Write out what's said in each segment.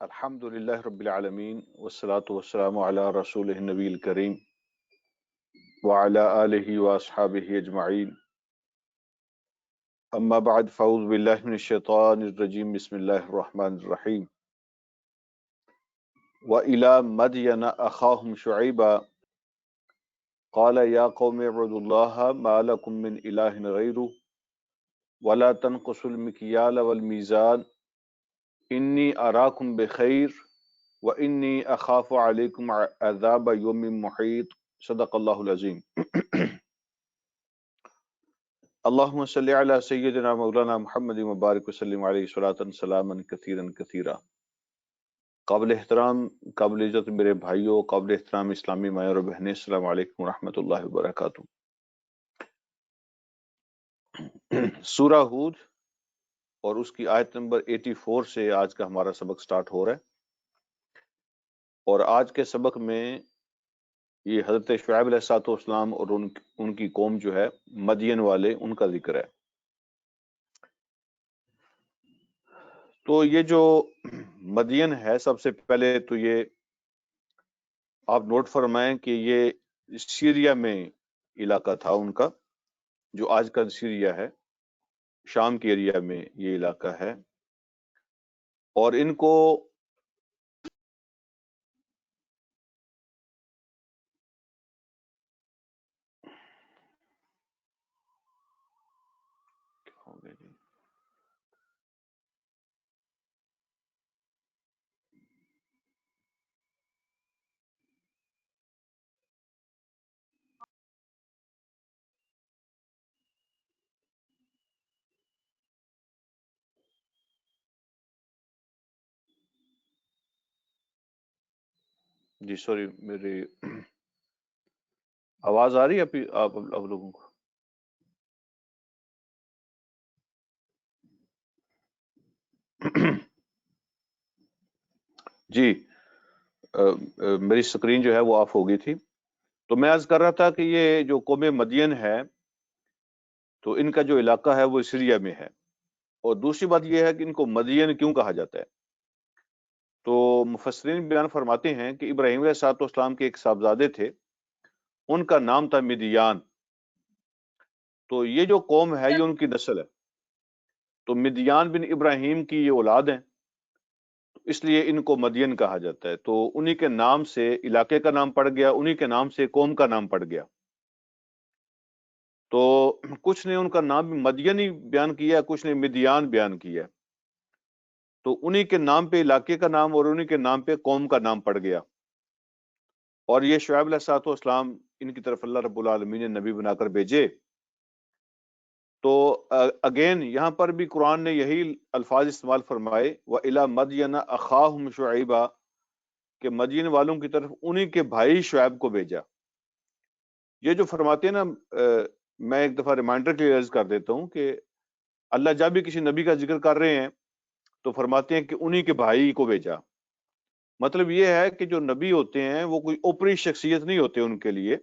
الحمد للہ رب العالمین والصلاة والسلام علی رسول النبی الکریم وعلی آلہ واصحابہ اجمعین اما بعد فاعوذ باللہ من الشیطان الرجیم بسم اللہ الرحمن الرحیم وَإِلَى مَدْيَنَ أَخَاهُمْ شُعَيْبًا قَالَ يَا قَوْمِ اعْبُدُوا اللَّهَ مَا لَكُم مِّنْ إِلَٰهٍ غَيْرُهُ وَلَا تَنقُصُوا الْمِكْيَالَ وَالْمِيزَانَ إِنِّي أَرَاكُمْ بِخَيْرٍ وَإِنِّي أَخَافُ عَلَيْكُمْ عَذَابَ يَوْمٍ مُحِيطٍ صدق اللہ العظیم۔ اللہم صلی علی سیدنا مولانا محمد مبارک وسلم علیہ صلاۃ سلاما کثیرا کثیرا۔ قابل احترام، قابل عزت میرے بھائیوں، قابل احترام اسلامی مائیں اور بہنیں، السلام علیکم ورحمۃ اللہ وبرکاتہ۔ سورہ ہود اور اس کی آیت نمبر 84 سے آج کا ہمارا سبق سٹارٹ ہو رہا ہے، اور آج کے سبق میں یہ حضرت شعیب علیہ الصلوۃ والسلام اور ان کی قوم جو ہے مدین والے، ان کا ذکر ہے۔ تو یہ جو مدین ہے، سب سے پہلے تو یہ آپ نوٹ فرمائیں کہ یہ سیریا میں علاقہ تھا ان کا، جو آج کا سیریا ہے، شام کے ایریا میں یہ علاقہ ہے، اور ان کو جی سوری، میری آواز آ رہی ہے آپ لوگوں کو؟ جی، میری سکرین جو ہے وہ آف ہو گئی تھی۔ تو میں عرض کر رہا تھا کہ یہ جو قوم مدین ہے، تو ان کا جو علاقہ ہے وہ سیریا میں ہے، اور دوسری بات یہ ہے کہ ان کو مدین کیوں کہا جاتا ہے۔ تو مفسرین بیان فرماتے ہیں کہ ابراہیم علیہ الصلوۃ والسلام کے ایک صاحبزادے تھے، ان کا نام تھا مدیان۔ تو یہ جو قوم ہے یہ ان کی نسل ہے، تو مدیان بن ابراہیم کی یہ اولاد ہیں، اس لیے ان کو مدین کہا جاتا ہے۔ تو انہی کے نام سے علاقے کا نام پڑ گیا، انہی کے نام سے قوم کا نام پڑ گیا۔ تو کچھ نے ان کا نام مدین ہی بیان کیا، کچھ نے مدیان بیان کیا، تو انہی کے نام پہ علاقے کا نام اور انہی کے نام پہ قوم کا نام پڑ گیا۔ اور یہ شعیب علیہ الصلوۃ والسلام، ان کی طرف اللہ رب العالمین نے نبی بنا کر بھیجے۔ تو اگین یہاں پر بھی قرآن نے یہی الفاظ استعمال فرمائے، وَإِلَى مَدْيَنَ أَخَاهُمْ شُعَيْبًا، کہ مدین والوں کی طرف انہی کے بھائی شعیب کو بھیجا۔ یہ جو فرماتے ہیں نا، میں ایک دفعہ ریمائنڈر کے لیے عرض کر دیتا ہوں کہ اللہ جب بھی کسی نبی کا ذکر کر رہے ہیں تو فرماتے ہیں کہ انہی کے بھائی کو بھیجا۔ مطلب یہ ہے کہ جو نبی ہوتے ہیں وہ کوئی اوپری شخصیت نہیں ہوتے ان کے لیے،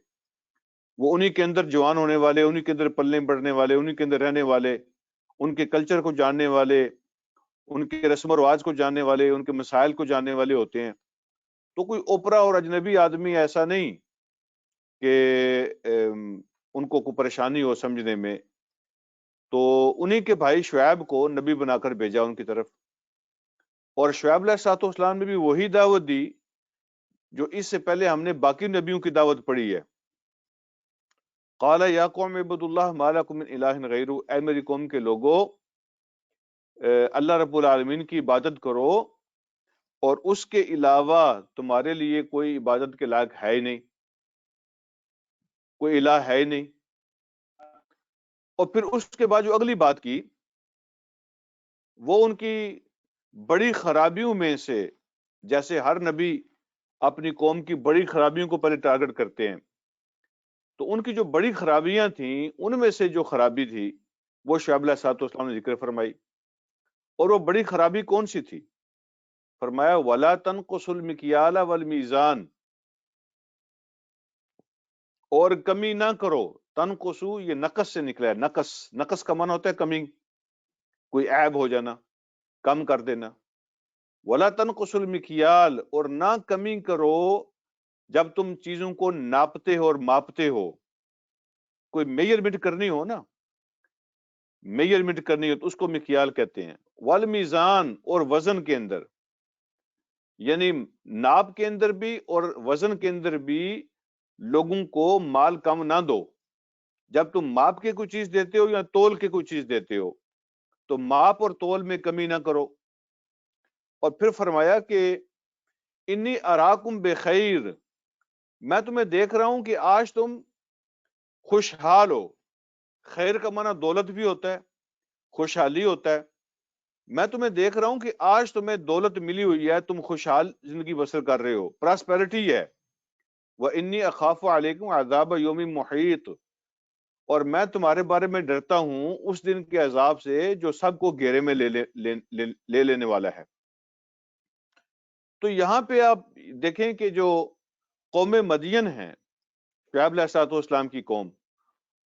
وہ انہی کے اندر جوان ہونے والے، انہی کے اندر پلنے بڑھنے والے، انہی کے اندر رہنے والے، ان کے کلچر کو جاننے والے، ان کے رسم و رواج کو جاننے والے، ان کے مسائل کو جاننے والے ہوتے ہیں۔ تو کوئی اوپرا اور اجنبی آدمی ایسا نہیں کہ ان کو کوئی پریشانی ہو سمجھنے میں۔ تو انہی کے بھائی شعیب کو نبی بنا کر بھیجا ان کی طرف، اور شعیب علیہ الصلوۃ والسلام نے بھی وہی دعوت دی جو اس سے پہلے ہم نے باقی نبیوں کی دعوت پڑھی ہے۔ قال یا قوم اعبدوا اللہ ما لکم من الہ غیرہ، اے میری قوم کے لوگو، اللہ رب العالمین کی عبادت کرو، اور اس کے علاوہ تمہارے لیے کوئی عبادت کے لائق ہے ہی نہیں، کوئی الہ ہے ہی نہیں۔ اور پھر اس کے بعد جو اگلی بات کی، وہ ان کی بڑی خرابیوں میں سے، جیسے ہر نبی اپنی قوم کی بڑی خرابیوں کو پہلے ٹارگٹ کرتے ہیں، تو ان کی جو بڑی خرابیاں تھیں ان میں سے جو خرابی تھی وہ شعیب علیہ الصلوۃ والسلام نے ذکر فرمائی۔ اور وہ بڑی خرابی کون سی تھی؟ فرمایا وَلَا تَنْقُصُوا الْمِكْيَالَ وَالْمِيزَانَ، اور کمی نہ کرو۔ تنقصو یہ نقص سے نکلا ہے، نقص کا معنی ہوتا ہے کمی، کوئی عیب ہو جانا، کم کر دینا۔ ولا تنقصوا المکیال، اور نہ کمی کرو جب تم چیزوں کو ناپتے ہو اور ماپتے ہو. کوئی میجرمنٹ کرنی ہو نا، میجرمنٹ کرنی ہو تو اس کو مکیال کہتے ہیں. والمیزان، اور وزن کے اندر، یعنی ناپ کے اندر بھی اور وزن کے اندر بھی لوگوں کو مال کم نہ دو. جب تم ماپ کے کوئی چیز دیتے ہو یا تول کے کوئی چیز دیتے ہو تو ماپ اور تول میں کمی نہ کرو. اور پھر فرمایا کہ انی اراکم بخیر، میں تمہیں دیکھ رہا ہوں کہ آج تم خوشحال ہو. خیر کا معنی دولت بھی ہوتا ہے، خوشحالی ہوتا ہے. میں تمہیں دیکھ رہا ہوں کہ آج تمہیں دولت ملی ہوئی ہے، تم خوشحال زندگی بسر کر رہے ہو، پراسپیرٹی ہے. وَإِنِّي أَخَافُ عَلَيْكُمْ عَذَابَ يَوْمٍ مُحِيطٍ، اور میں تمہارے بارے میں ڈرتا ہوں اس دن کے عذاب سے جو سب کو گھیرے میں لے لینے والا ہے. تو یہاں پہ آپ دیکھیں کہ جو قوم مدین ہیں، شعیب علیہ الصلوۃ والسلام کی قوم،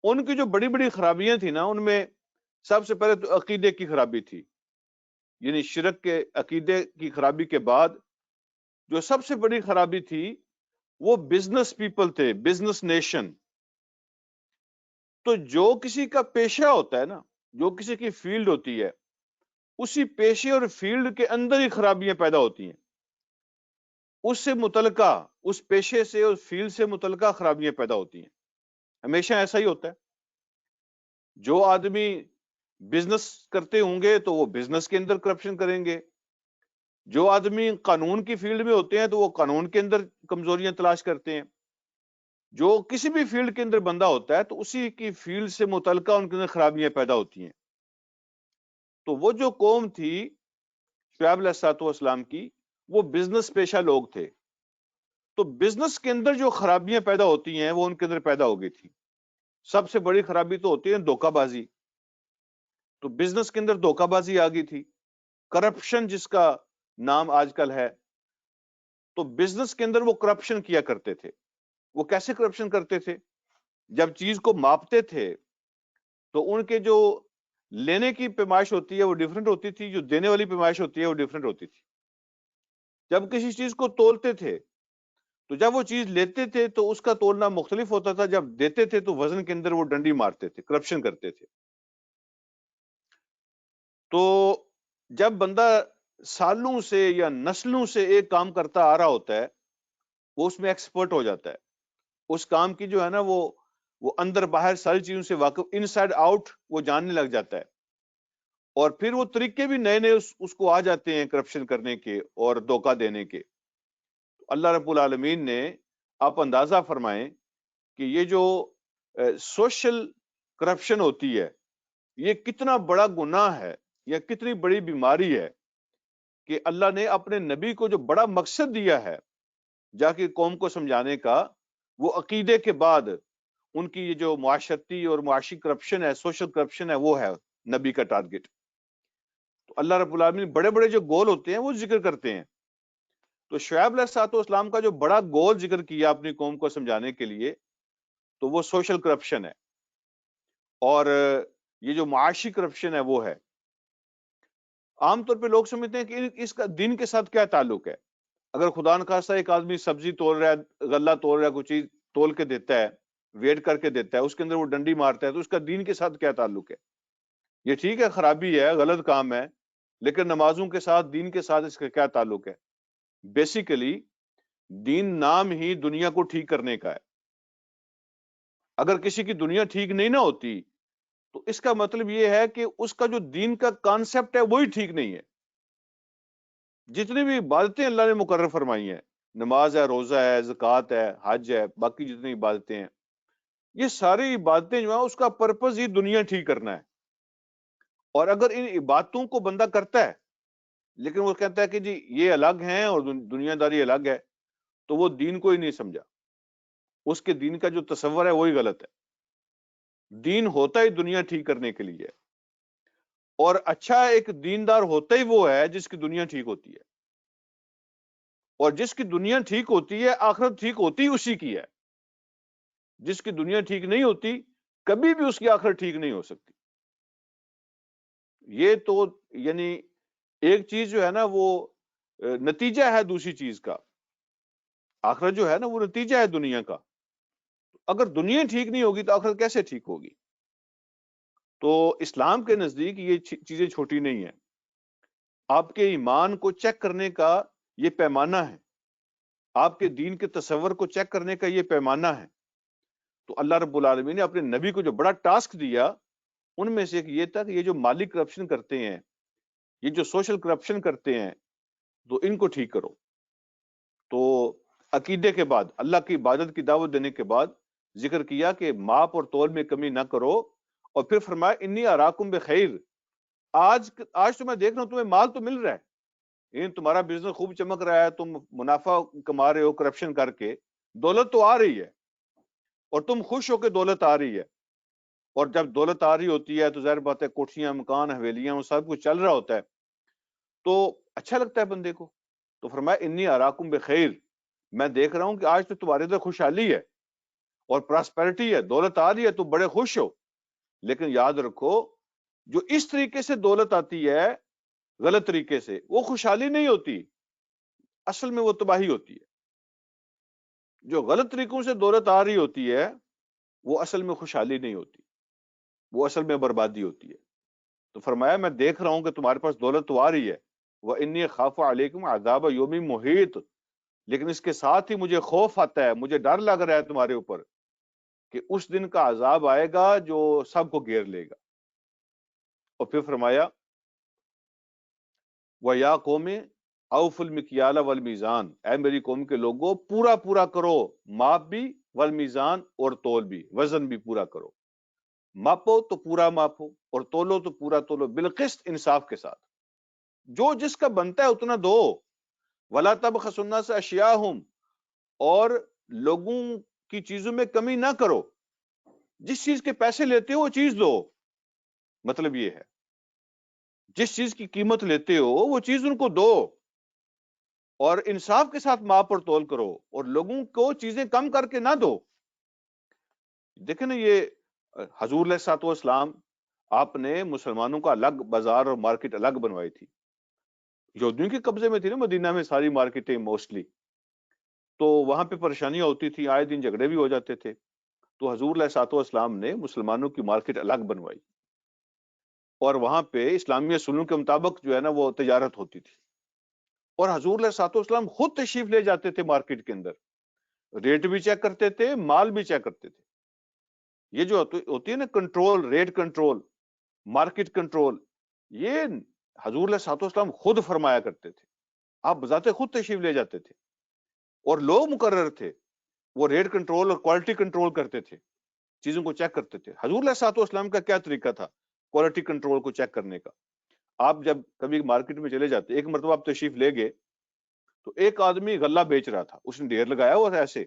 ان کی جو بڑی بڑی خرابیاں تھیں نا، ان میں سب سے پہلے تو عقیدے کی خرابی تھی. یعنی شرک کے عقیدے کی خرابی کے بعد جو سب سے بڑی خرابی تھی وہ بزنس پیپل تھے، بزنس نیشن. تو جو کسی کا پیشہ ہوتا ہے نا، جو کسی کی فیلڈ ہوتی ہے، اسی پیشے اور فیلڈ کے اندر ہی خرابیاں پیدا ہوتی ہیں. اس سے متعلقہ، اس پیشے سے اور فیلڈ سے متعلقہ خرابیاں پیدا ہوتی ہیں. ہمیشہ ایسا ہی ہوتا ہے. جو آدمی بزنس کرتے ہوں گے تو وہ بزنس کے اندر کرپشن کریں گے. جو آدمی قانون کی فیلڈ میں ہوتے ہیں تو وہ قانون کے اندر کمزوریاں تلاش کرتے ہیں. جو کسی بھی فیلڈ کے اندر بندہ ہوتا ہے تو اسی کی فیلڈ سے متعلقہ ان کے اندر خرابیاں پیدا ہوتی ہیں. تو وہ جو قوم تھی شعیب علیہ الصلوۃ والسلام کی، وہ بزنس پیشہ لوگ تھے. تو بزنس کے اندر جو خرابیاں پیدا ہوتی ہیں وہ ان کے اندر پیدا ہو گئی تھی. سب سے بڑی خرابی تو ہوتی ہے دھوکہ بازی. تو بزنس کے اندر دھوکہ بازی آ گئی تھی، کرپشن جس کا نام آج کل ہے. تو بزنس کے اندر وہ کرپشن کیا کرتے تھے. وہ کیسے کرپشن کرتے تھے؟ جب چیز کو ماپتے تھے تو ان کے جو لینے کی پیمائش ہوتی ہے وہ ڈیفرنٹ ہوتی تھی، جو دینے والی پیمائش ہوتی ہے وہ ڈیفرنٹ ہوتی تھی. جب کسی چیز کو تولتے تھے تو جب وہ چیز لیتے تھے تو اس کا تولنا مختلف ہوتا تھا، جب دیتے تھے تو وزن کے اندر وہ ڈنڈی مارتے تھے، کرپشن کرتے تھے. تو جب بندہ سالوں سے یا نسلوں سے ایک کام کرتا آ رہا ہوتا ہے وہ اس میں ایکسپرٹ ہو جاتا ہے. اس کام کی جو ہے نا وہ اندر باہر ساری چیزوں سے واقف، ان سائڈ آؤٹ وہ جاننے لگ جاتا ہے. اور پھر وہ طریقے بھی نئے نئے اس کو آ جاتے ہیں کرپشن کرنے کے اور دھوکہ دینے کے. اللہ رب العالمین نے، آپ اندازہ فرمائیں کہ یہ جو سوشل کرپشن ہوتی ہے یہ کتنا بڑا گناہ ہے یا کتنی بڑی بیماری ہے کہ اللہ نے اپنے نبی کو جو بڑا مقصد دیا ہے جا کے قوم کو سمجھانے کا، وہ عقیدے کے بعد ان کی یہ جو معاشرتی اور معاشی کرپشن ہے، سوشل کرپشن ہے، وہ ہے نبی کا ٹارگٹ. تو اللہ رب العالمین بڑے بڑے جو گول ہوتے ہیں وہ ذکر کرتے ہیں. تو شعیب علیہ الصلوۃ والسلام کا جو بڑا گول ذکر کیا اپنی قوم کو سمجھانے کے لیے تو وہ سوشل کرپشن ہے، اور یہ جو معاشی کرپشن ہے وہ ہے. عام طور پہ لوگ سمجھتے ہیں کہ اس کا دین کے ساتھ کیا تعلق ہے. اگر خدا نخواستہ ایک آدمی سبزی تول رہا ہے، غلہ تول رہا ہے، کوئی چیز تول کے دیتا ہے، ویٹ کر کے دیتا ہے، اس کے اندر وہ ڈنڈی مارتا ہے، تو اس کا دین کے ساتھ کیا تعلق ہے؟ یہ ٹھیک ہے خرابی ہے، غلط کام ہے، لیکن نمازوں کے ساتھ، دین کے ساتھ اس کا کیا تعلق ہے؟ بیسیکلی دین نام ہی دنیا کو ٹھیک کرنے کا ہے. اگر کسی کی دنیا ٹھیک نہیں نہ ہوتی تو اس کا مطلب یہ ہے کہ اس کا جو دین کا کانسیپٹ ہے وہی ٹھیک نہیں ہے. جتنی بھی عبادتیں اللہ نے مقرر فرمائی ہیں، نماز ہے، روزہ ہے، زکوٰۃ ہے، حج ہے، باقی جتنی عبادتیں ہیں، یہ ساری عبادتیں جو ہیں اس کا پرپز ہی دنیا ٹھیک کرنا ہے. اور اگر ان عبادتوں کو بندہ کرتا ہے لیکن وہ کہتا ہے کہ جی یہ الگ ہیں اور دنیا داری الگ ہے، تو وہ دین کو ہی نہیں سمجھا. اس کے دین کا جو تصور ہے وہی غلط ہے. دین ہوتا ہی دنیا ٹھیک کرنے کے لیے، اور اچھا ایک دیندار ہوتا ہی وہ ہے جس کی دنیا ٹھیک ہوتی ہے. اور جس کی دنیا ٹھیک ہوتی ہے آخرت ٹھیک ہوتی اسی کی ہے. جس کی دنیا ٹھیک نہیں ہوتی کبھی بھی اس کی آخرت ٹھیک نہیں ہو سکتی. یہ تو یعنی ایک چیز جو ہے نا وہ نتیجہ ہے دوسری چیز کا. آخرت جو ہے نا وہ نتیجہ ہے دنیا کا. اگر دنیا ٹھیک نہیں ہوگی تو آخرت کیسے ٹھیک ہوگی؟ تو اسلام کے نزدیک یہ چیزیں چھوٹی نہیں ہیں. آپ کے ایمان کو چیک کرنے کا یہ پیمانہ ہے، آپ کے دین کے تصور کو چیک کرنے کا یہ پیمانہ ہے. تو اللہ رب العالمین نے اپنے نبی کو جو بڑا ٹاسک دیا ان میں سے ایک یہ تھا کہ یہ جو مالی کرپشن کرتے ہیں، یہ جو سوشل کرپشن کرتے ہیں، تو ان کو ٹھیک کرو. تو عقیدے کے بعد اللہ کی عبادت کی دعوت دینے کے بعد ذکر کیا کہ ماپ اور تول میں کمی نہ کرو، اور پھر فرمایا انی اراکم بخیر. آج تو میں دیکھ رہا ہوں تمہیں مال تو مل رہا ہے، تمہارا بزنس خوب چمک رہا ہے، تم منافع کما رہے ہو کرپشن کر کے، دولت تو آ رہی ہے اور تم خوش ہو کے دولت آ رہی ہے. اور جب دولت آ رہی ہوتی ہے تو ظاہر بات ہے کوٹھیاں، مکان، حویلیاں، وہ سب کچھ چل رہا ہوتا ہے تو اچھا لگتا ہے بندے کو. تو فرمایا انی اراکم بخیر، میں دیکھ رہا ہوں کہ آج تو تمہارے اندر خوشحالی ہے اور پراسپیرٹی ہے، دولت آ رہی ہے، تو بڑے خوش ہو. لیکن یاد رکھو جو اس طریقے سے دولت آتی ہے غلط طریقے سے، وہ خوشحالی نہیں ہوتی، اصل میں وہ تباہی ہوتی ہے. جو غلط طریقوں سے دولت آ رہی ہوتی ہے وہ اصل میں خوشحالی نہیں ہوتی، وہ اصل میں بربادی ہوتی ہے. تو فرمایا میں دیکھ رہا ہوں کہ تمہارے پاس دولت تو آ رہی ہے، وَإِنِّي خَافُ عَلَيْكُمْ عَذَابَ يَوْمٍ مُحِيطٍ، لیکن اس کے ساتھ ہی مجھے خوف آتا ہے، مجھے ڈر لگ رہا ہے تمہارے اوپر کہ اس دن کا عذاب آئے گا جو سب کو گھیر لے گا. اور پھر فرمایا وَيَا قَوْمِ أَوْفُوا الْمِكْيَالَ وَالْمِيزَانَ، اے میری قوم کے لوگوں پورا پورا کرو، ماپ بھی، والمیزان اور تول بھی، وزن بھی پورا کرو. ماپو تو پورا ماپو اور تولو تو پورا تولو، بالقسط، انصاف کے ساتھ. جو جس کا بنتا ہے اتنا دو. وَلَا تَبْخَسُوا النَّاسَ أَشْيَاءَهُمْ، اور لوگوں کی چیزوں میں کمی نہ کرو. جس چیز کے پیسے لیتے ہو وہ چیز دو. مطلب یہ ہے جس چیز کی قیمت لیتے ہو وہ چیز ان کو دو، اور انصاف کے ساتھ ماپ اور تول کرو، اور لوگوں کو چیزیں کم کر کے نہ دو. دیکھیں نا یہ حضور علیہ الصلوۃ والسلام آپ نے مسلمانوں کا الگ بازار اور مارکیٹ الگ بنوائی تھی. یہودیوں کے قبضے میں تھی نا مدینہ میں ساری مارکیٹیں موسٹلی، تو وہاں پہ پریشانیاں ہوتی تھی، آئے دن جھگڑے بھی ہو جاتے تھے. تو حضور علیہ الصلوۃ والسلام نے مسلمانوں کی مارکیٹ الگ بنوائی، اور وہاں پہ اسلامی اصولوں کے مطابق جو ہے نا وہ تجارت ہوتی تھی. اور حضور علیہ الصلوۃ والسلام خود تشریف لے جاتے تھے مارکیٹ کے اندر، ریٹ بھی چیک کرتے تھے، مال بھی چیک کرتے تھے. یہ جو ہوتی ہے نا control, rate control, market control, یہ حضور علیہ الصلوۃ والسلام خود فرمایا کرتے تھے. آپ بذات خود تشریف لے جاتے تھے، اور لوگ مقرر تھے، وہ ریٹ کنٹرول اور کوالٹی کنٹرول کرتے تھے، چیزوں کو چیک کرتے تھے. حضور علیہ الصلوۃ والسلام کا کیا طریقہ تھا کوالٹی کنٹرول کو چیک کرنے کا؟ آپ جب کبھی مارکیٹ میں چلے جاتے، ایک مرتبہ آپ تشریف لے گئے تو ایک آدمی غلہ بیچ رہا تھا، اس نے ڈھیر لگایا ہوا تھا ایسے،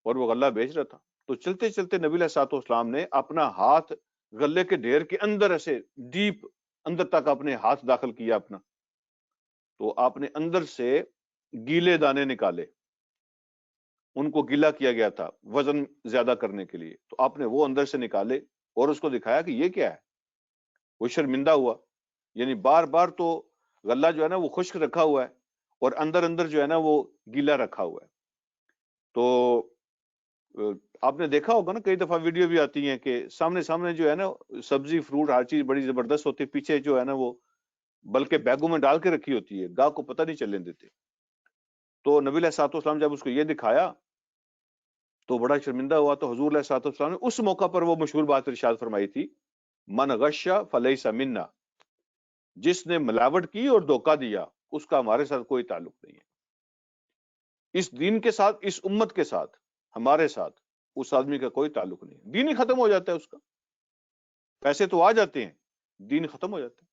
اور وہ غلہ بیچ رہا تھا. تو چلتے چلتے نبی علیہ الصلوۃ والسلام نے اپنا ہاتھ غلے کے ڈھیر کے اندر ایسے ڈیپ اندر تک اپنے ہاتھ داخل کیا اپنا، تو آپ نے اندر سے گیلے دانے نکالے، ان کو گیلا کیا گیا تھا وزن زیادہ کرنے کے لیے. تو آپ نے وہ اندر سے نکالے اور اس کو دکھایا کہ یہ کیا ہے. وہ شرمندہ ہوا، یعنی بار بار تو غلہ جو ہے نا وہ خشک رکھا ہوا ہے اور اندر اندر جو ہے نا وہ گیلا رکھا ہوا ہے. تو آپ نے دیکھا ہوگا نا کئی دفعہ ویڈیو بھی آتی ہیں کہ سامنے سامنے جو ہے نا سبزی فروٹ ہر چیز بڑی زبردست ہوتی ہے، پیچھے جو ہے نا وہ بلکہ بیگوں میں ڈال کے رکھی ہوتی ہے، گاہ کو پتہ نہیں چلنے دیتے. تو نبی علیہ الصلوۃ والسلام جب اس کو یہ دکھایا تو بڑا شرمندہ ہوا. تو حضور علیہ الصلوۃ والسلام نے اس موقع پر وہ مشہور بات ارشاد فرمائی تھی، من غش فلیس منا، جس نے ملاوٹ کی اور دھوکہ دیا اس کا ہمارے ساتھ کوئی تعلق نہیں ہے. اس دین کے ساتھ، اس امت کے ساتھ، ہمارے ساتھ اس آدمی کا کوئی تعلق نہیں ہے. دین ہی ختم ہو جاتا ہے اس کا. پیسے تو آ جاتے ہیں، دین ختم ہو جاتا ہے.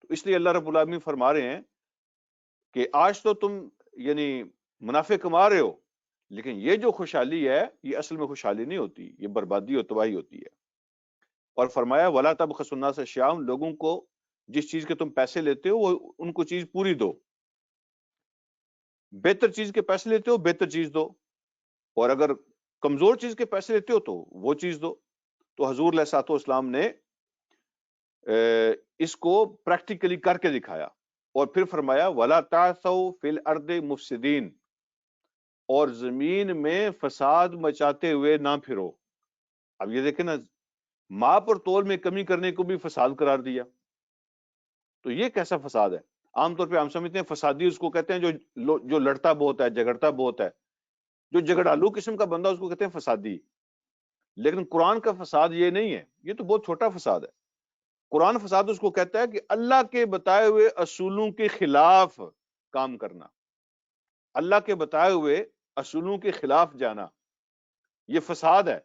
تو اس لیے اللہ رب العالمین فرما رہے ہیں کہ آج تو تم یعنی منافع کما رہے ہو، لیکن یہ جو خوشحالی ہے یہ اصل میں خوشحالی نہیں ہوتی، یہ بربادی اور تباہی ہوتی ہے. اور فرمایا وَلَا تَبْخَسُوا النَّاسَ أَشْيَاءَهُمْ، لوگوں کو جس چیز کے تم پیسے لیتے ہو وہ ان کو چیز پوری دو. بہتر چیز کے پیسے لیتے ہو بہتر چیز دو، اور اگر کمزور چیز کے پیسے لیتے ہو تو وہ چیز دو. تو حضور علیہ الصلوۃ والسلام نے اس کو پریکٹیکلی کر کے دکھایا اور پھر فرمایا ولا تعثوا فی الارض مفسدین، اور زمین میں فساد مچاتے ہوئے نہ پھرو۔ اب یہ دیکھیں نا، ماپ اور تول میں کمی کرنے کو بھی فساد قرار دیا، تو یہ کیسا فساد ہے؟ عام طور پہ ہم سمجھتے ہیں فسادی اس کو کہتے ہیں جو لڑتا بہت ہے، جھگڑتا بہت ہے، جو جھگڑالو قسم کا بندہ اس کو کہتے ہیں فسادی۔ لیکن قرآن کا فساد یہ نہیں ہے، یہ تو بہت چھوٹا فساد ہے۔ قرآن فساد اس کو کہتا ہے کہ اللہ کے بتائے ہوئے اصولوں کے خلاف کام کرنا، اللہ کے بتائے ہوئے اصولوں کے خلاف جانا، یہ فساد ہے۔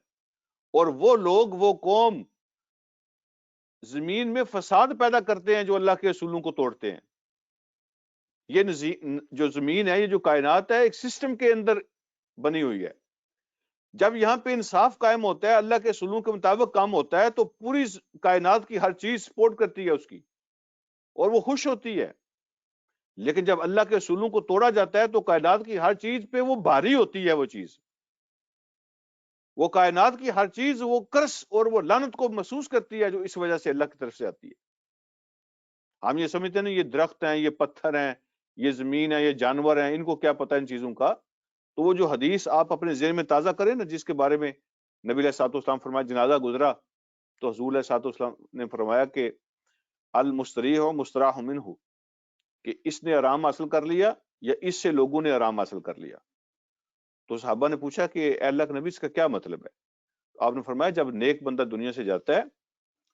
اور وہ لوگ، وہ قوم زمین میں فساد پیدا کرتے ہیں جو اللہ کے اصولوں کو توڑتے ہیں۔ یہ جو زمین ہے، یہ جو کائنات ہے، ایک سسٹم کے اندر بنی ہوئی ہے۔ جب یہاں پہ انصاف قائم ہوتا ہے، اللہ کے اصولوں کے مطابق کام ہوتا ہے، تو پوری کائنات کی ہر چیز سپورٹ کرتی ہے اس کی، اور وہ خوش ہوتی ہے۔ لیکن جب اللہ کے اصولوں کو توڑا جاتا ہے تو کائنات کی ہر چیز پہ وہ بھاری ہوتی ہے، وہ چیز، وہ کائنات کی ہر چیز وہ کرس اور وہ لعنت کو محسوس کرتی ہے، جو اس وجہ سے اللہ کی طرف سے آتی ہے۔ ہم یہ سمجھتے ہیں نا یہ درخت ہیں، یہ پتھر ہیں، یہ زمین ہے، یہ جانور ہیں، ان کو کیا پتہ ان چیزوں کا؟ تو وہ جو حدیث آپ اپنے ذہن میں تازہ کریں نا، جس کے بارے میں نبی علیہ الصلوۃ والسلام فرمایا، جنازہ گزرا تو حضور علیہ الصلوۃ والسلام نے فرمایا کہ المستریح مستراح منہ، کہ اس نے آرام حاصل کر لیا یا اس سے لوگوں نے آرام حاصل کر لیا۔ تو صحابہ نے پوچھا کہ اے اللہ کے نبی، اس کا کیا مطلب ہے؟ تو آپ نے فرمایا جب نیک بندہ دنیا سے جاتا ہے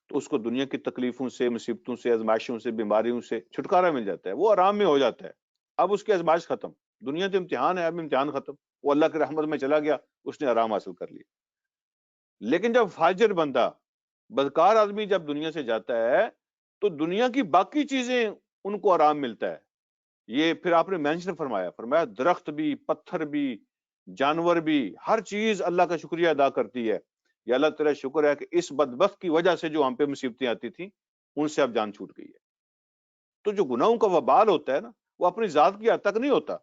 تو اس کو دنیا کی تکلیفوں سے، مصیبتوں سے، آزمائشوں سے، بیماریوں سے چھٹکارا مل جاتا ہے، وہ آرام میں ہو جاتا ہے۔ اب اس کی آزمائش ختم، دنیا تو امتحان ہے، اب امتحان ختم، وہ اللہ کی رحمت میں چلا گیا، اس نے آرام حاصل کر لیا۔ لیکن جب فاجر بندہ، بدکار آدمی جب دنیا سے جاتا ہے تو دنیا کی باقی چیزیں ان کو آرام ملتا ہے۔ یہ پھر آپ نے مینشن فرمایا درخت بھی، پتھر بھی، جانور بھی، ہر چیز اللہ کا شکریہ ادا کرتی ہے، یا اللہ تیرا شکر ہے کہ اس بدبخت کی وجہ سے جو ہم پہ مصیبتیں آتی تھیں ان سے اب جان چھوٹ گئی ہے۔ تو جو گناہوں کا وبال ہوتا ہے نا، وہ اپنی ذات کی حد تک نہیں ہوتا،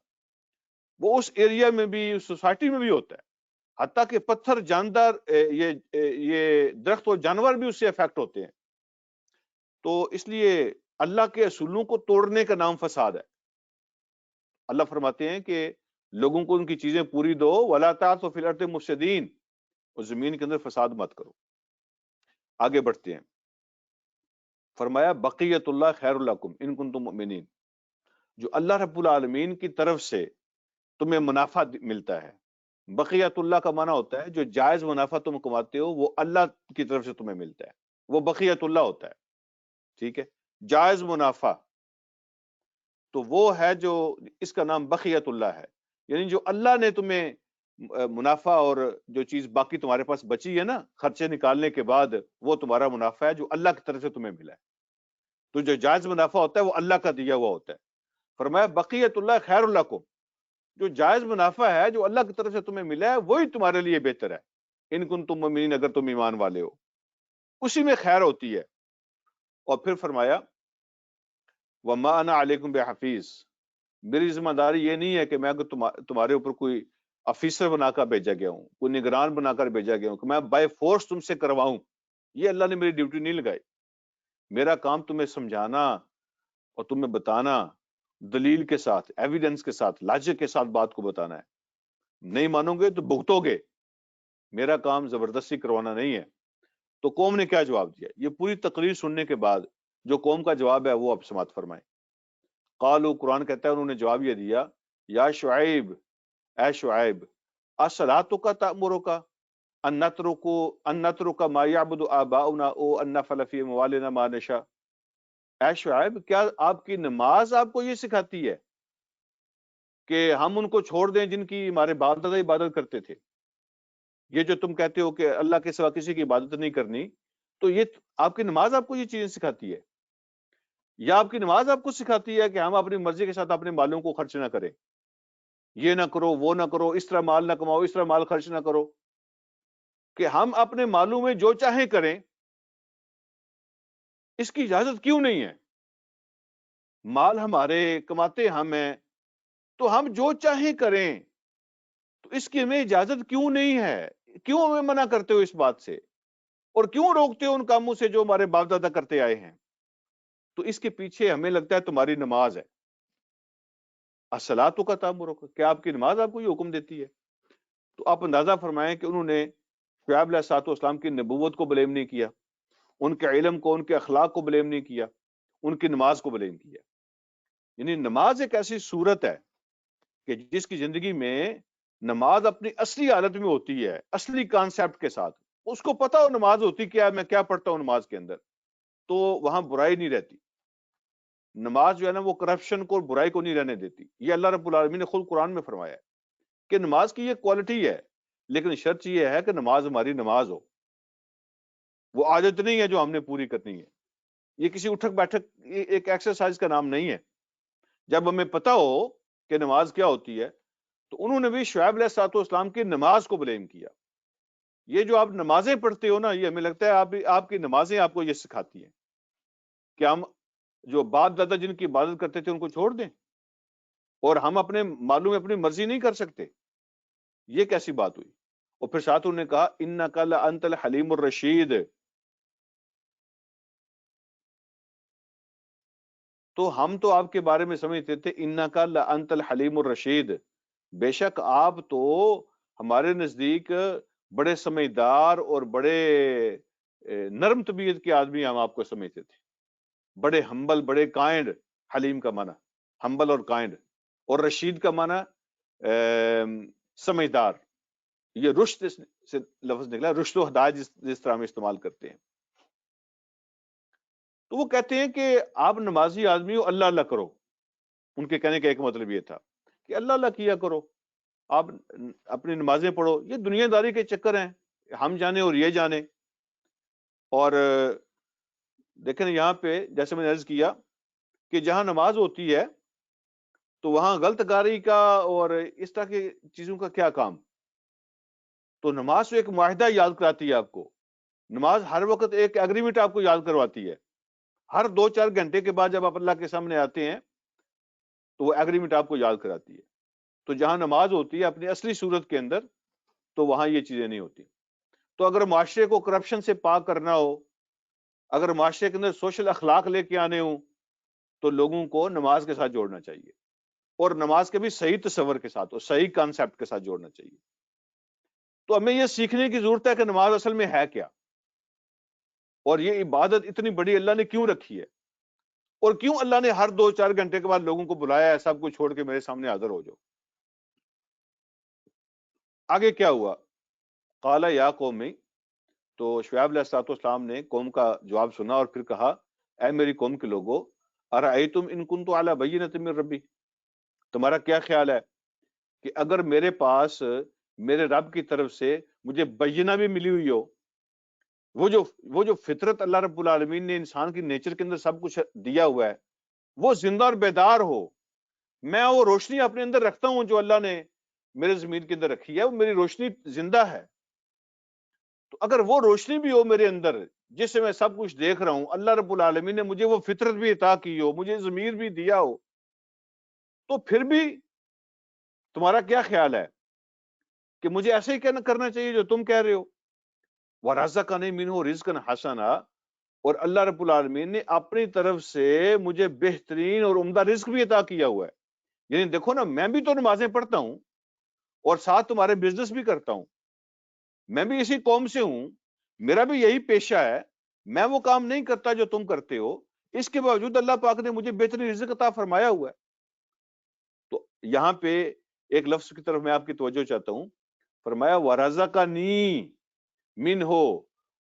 وہ اس ایریا میں بھی، اس سوسائٹی میں بھی ہوتا ہے۔ حتیٰ کہ پتھر، جاندار، یہ درخت اور جانور بھی اس سے افیکٹ ہوتے ہیں۔ تو اس لیے اللہ کے اصولوں کو توڑنے کا نام فساد ہے۔ اللہ فرماتے ہیں کہ لوگوں کو ان کی چیزیں پوری دو، وَلَا تَعْثَوْا فِي الْأَرْضِ مُفْسِدِينَ، اور زمین کے اندر فساد مت کرو۔ آگے بڑھتے ہیں، فرمایا بقیت اللہ خیر لکم ان کنتم مؤمنین، جو اللہ رب العالمین کی طرف سے تمہیں منافع ملتا ہے۔ بقیت اللہ کا معنی ہوتا ہے جو جائز منافع تم کماتے ہو وہ اللہ کی طرف سے تمہیں ملتا ہے، وہ بقیت اللہ ہوتا ہے، ٹھیک ہے؟ جائز منافع تو وہ ہے جو، اس کا نام بقیت اللہ ہے، یعنی جو اللہ نے تمہیں منافع اور جو چیز باقی تمہارے پاس بچی ہے نا خرچے نکالنے کے بعد، وہ تمہارا منافع ہے جو اللہ کی طرف سے تمہیں ملا ہے۔ تو جو جائز منافع ہوتا ہے وہ اللہ کا دیا ہوا ہوتا ہے۔ فرمایا بقیت اللہ خیر لکم، جو جائز منافع ہے جو اللہ کی طرف سے تمہیں ملا ہے وہی تمہارے لیے بہتر ہے، ان کنتم مؤمنین، اگر تم ایمان والے ہو، اسی میں خیر ہوتی ہے۔ اور پھر فرمایا وما انا علیکم بحفیظ، میری ذمہ داری یہ نہیں ہے کہ میں تمہارے اوپر کوئی آفیسر بنا کر بھیجا گیا ہوں، کوئی نگران بنا کر بھیجا گیا ہوں کہ میں بائی فورس تم سے کرواؤں، یہ اللہ نے میری ڈیوٹی نہیں لگائی۔ میرا کام تمہیں سمجھانا اور تمہیں بتانا، دلیل کے ساتھ، ایویڈنس کے ساتھ، لاجک کے ساتھ بات کو بتانا ہے۔ نہیں مانو گے تو بھگتو گے، میرا کام زبردستی کروانا نہیں ہے۔ تو قوم نے کیا جواب دیا؟ یہ پوری تقریر سننے کے بعد جو قوم کا جواب ہے وہ آپ سماعت فرمائیں۔ قالو، قرآن کہتا ہے انہوں نے جواب یہ دیا، یا شعیب، اے شعیب، اصلاتک تأمرک ان نترک ما یعبد آباؤنا او ان نفعل فی اموالنا ما نشاء۔ اے شعیب، کیا آپ کی نماز آپ کو یہ سکھاتی ہے کہ ہم ان کو چھوڑ دیں جن کی ہمارے باپ دادا عبادت کرتے تھے؟ یہ جو تم کہتے ہو کہ اللہ کے سوا کسی کی عبادت نہیں کرنی، تو یہ آپ کی نماز آپ کو یہ چیزیں سکھاتی ہے؟ یا آپ کی نماز آپ کو سکھاتی ہے کہ ہم اپنی مرضی کے ساتھ اپنے مالوں کو خرچ نہ کریں، یہ نہ کرو، وہ نہ کرو، اس طرح مال نہ کماؤ، اس طرح مال خرچ نہ کرو، کہ ہم اپنے مالوں میں جو چاہیں کریں، اس کی اجازت کیوں نہیں ہے؟ مال ہمارے، کماتے ہم ہیں، تو ہم جو چاہیں کریں، تو اس کی ہمیں اجازت کیوں نہیں ہے؟ کیوں ہمیں منع کرتے ہو اس بات سے؟ اور کیوں روکتے ہو ان کاموں سے جو ہمارے باپ دادا کرتے آئے ہیں؟ تو اس کے پیچھے ہمیں لگتا ہے تمہاری نماز ہے. الصلاۃ کا تامرک، کیا آپ کی نماز آپ کو یہ حکم دیتی ہے؟ تو آپ اندازہ فرمائیں کہ انہوں نے شعیب علیہ الصلوۃ والسلام کی نبوت کو بلیم نہیں کیا، ان کے علم کو، ان کے اخلاق کو بلیم نہیں کیا، ان کی نماز کو بلیم کیا. یعنی نماز ایک ایسی صورت ہے کہ جس کی زندگی میں نماز اپنی اصلی حالت میں ہوتی ہے، اصلی کانسیپٹ کے ساتھ. اس کو پتا ہو نماز ہوتی کیا ہے، میں کیا پڑھتا ہوں نماز کے اندر، تو وہاں برائی نہیں رہتی. نماز جو ہے نا وہ کرپشن کو اور برائی کو نہیں رہنے دیتی. یہ اللہ رب العالمین نے خود قرآن میں فرمایا ہے کہ نماز کی یہ کوالٹی ہے، لیکن شرط یہ ہے کہ نماز ہماری نماز ہو. وہ عادت نہیں ہے جو ہم نے پوری کرنی ہے، یہ کسی اٹھک بیٹھک ایک ایکسرسائز کا نام نہیں ہے. جب ہمیں پتا ہو کہ نماز کیا ہوتی ہے، تو انہوں نے بھی شعیب علیہ الصلوۃ والسلام کی نماز کو بلیم کیا. یہ جو آپ نمازیں پڑھتے ہو نا، یہ ہمیں لگتا ہے آپ کی نمازیں آپ کو یہ سکھاتی ہیں کہ ہم جو باپ دادا جن کی عبادت کرتے تھے ان کو چھوڑ دیں اور ہم اپنے معلوم اپنی مرضی نہیں کر سکتے. یہ کیسی بات ہوئی؟ اور پھر ساتھ انہوں نے کہا انک لانت الحلیم الرشید. تو ہم تو آپ کے بارے میں سمجھتے تھے انک لانت الحلیم الرشید، بے شک آپ تو ہمارے نزدیک بڑے سمجھدار اور بڑے نرم طبیعت کے آدمی ہم آپ کو سمجھتے تھے، بڑے ہمبل، بڑے کائنڈ. حلیم کا معنی ہمبل اور کائنڈ، اور رشید کا معنی سمجھدار. یہ رشد سے لفظ نکلا، رشد و ہدایت جس طرح ہم استعمال کرتے ہیں. تو وہ کہتے ہیں کہ آپ نمازی آدمی ہو، اللہ اللہ کرو. ان کے کہنے کا ایک مطلب یہ تھا کہ اللہ اللہ کیا کرو، آپ اپنی نمازیں پڑھو. یہ دنیا داری کے چکر ہیں، ہم جانے اور یہ جانے. اور دیکھیں یہاں پہ جیسے میں نے عرض کیا کہ جہاں نماز ہوتی ہے تو وہاں غلط کاری کا اور اس طرح کی چیزوں کا کیا کام. تو نماز تو ایک معاہدہ یاد کراتی ہے آپ کو. نماز ہر وقت ایک ایگریمنٹ آپ کو یاد کرواتی ہے. ہر 2-4 گھنٹے کے بعد جب آپ اللہ کے سامنے آتے ہیں تو وہ ایگریمنٹ آپ کو یاد کراتی ہے. تو جہاں نماز ہوتی ہے اپنی اصلی صورت کے اندر، تو وہاں یہ چیزیں نہیں ہوتی. تو اگر معاشرے کو کرپشن سے پاک کرنا ہو، اگر معاشرے کے اندر سوشل اخلاق لے کے آنے ہوں، تو لوگوں کو نماز کے ساتھ جوڑنا چاہیے، اور نماز کے بھی صحیح تصور کے ساتھ اور صحیح کانسیپٹ کے ساتھ جوڑنا چاہیے. تو ہمیں یہ سیکھنے کی ضرورت ہے کہ نماز اصل میں ہے کیا، اور یہ عبادت اتنی بڑی اللہ نے کیوں رکھی ہے، اور کیوں اللہ نے ہر 2-4 گھنٹے کے بعد لوگوں کو بلایا ہے سب کچھ چھوڑ کے میرے سامنے حاضر ہو جاؤ. آگے کیا ہوا؟ قال یا قومی، تو شعیب علیہ الصلوۃ والسلام نے قوم کا جواب سنا اور پھر کہا اے میری قوم کے لوگوں، ارأیتم ان کنت علی بینۃ من ربی، تمہارا کیا خیال ہے کہ اگر میرے پاس میرے رب کی طرف سے مجھے بینہ بھی ملی ہوئی ہو، وہ جو فطرت اللہ رب العالمین نے انسان کی نیچر کے اندر سب کچھ دیا ہوا ہے، وہ زندہ اور بیدار ہو، میں وہ روشنی اپنے اندر رکھتا ہوں جو اللہ نے میرے زمین کے اندر رکھی ہے، وہ میری روشنی زندہ ہے. تو اگر وہ روشنی بھی ہو میرے اندر جس سے میں سب کچھ دیکھ رہا ہوں، اللہ رب العالمین نے مجھے وہ فطرت بھی عطا کی ہو، مجھے ضمیر بھی دیا ہو، تو پھر بھی تمہارا کیا خیال ہے کہ مجھے ایسے ہی کرنا چاہیے جو تم کہہ رہے ہو؟ وَرَزَقَنِي مِنْهُ رِزْقًا حَسَنًا، اور اللہ رب العالمین نے اپنی طرف سے مجھے بہترین اور عمدہ رزق بھی عطا کیا ہوا ہے. یعنی دیکھو نا، میں بھی تو نمازیں پڑھتا ہوں اور ساتھ تمہارے بزنس بھی کرتا ہوں، میں بھی اسی قوم سے ہوں، میرا بھی یہی پیشہ ہے، میں وہ کام نہیں کرتا جو تم کرتے ہو، اس کے باوجود اللہ پاک نے مجھے بہترین رزق عطا فرمایا ہوا ہے. تو یہاں پہ ایک لفظ کی طرف میں آپ کی توجہ چاہتا ہوں، فرمایا وَرَزَقَنِي مِنْهُ،